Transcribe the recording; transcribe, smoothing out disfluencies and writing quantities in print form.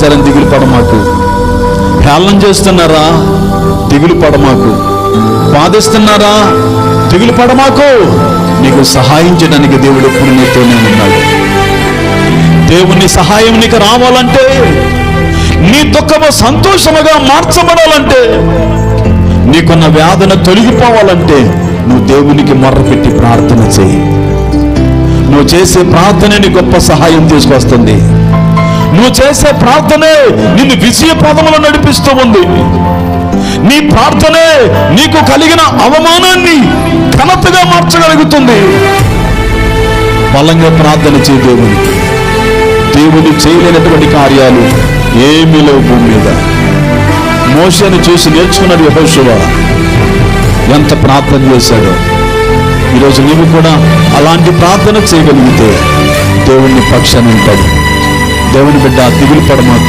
దిగులు పడమాకు. హేళన చేస్తున్నారా? దిగులు పడమాకు. బాధిస్తున్నారా? దిగులు పడమాకు. నీకు సహాయం చేయడానికి దేవుడు ఎప్పుడు నీతోనే ఉన్నాడు. దేవుని సహాయం నీకు రావాలంటే, నీ దుఃఖము సంతోషముగా మార్చబడాలంటే, నీకున్న వేదన తొలగిపోవాలంటే నువ్వు దేవునికి మొర్రపెట్టి ప్రార్థన చేయి. నువ్వు చేసే ప్రార్థనే నీ గొప్ప సహాయం తీసుకొస్తుంది. నువ్వు చేసే ప్రార్థనే నిన్ను విజయ పదములు నడిపిస్తూ ఉంది. నీ ప్రార్థనే నీకు కలిగిన అవమానాన్ని ఘనతగా మార్చగలుగుతుంది. బలంగా ప్రార్థన చేయి దేవునికి. దేవుడు చేయలేనటువంటి కార్యాలు ఏమీ లేవు భూమి మీద. మోషేను చూసి నేర్చుకున్నాడు యెహోషువ. ఎంత ప్రార్థన చేశాడో. ఈరోజు నీవు కూడా అలాంటి ప్రార్థన చేయగలిగితే దేవుని పక్షాన ఉంటాడు. దేవుని బిడ్డ, దిగులు పడమాకు.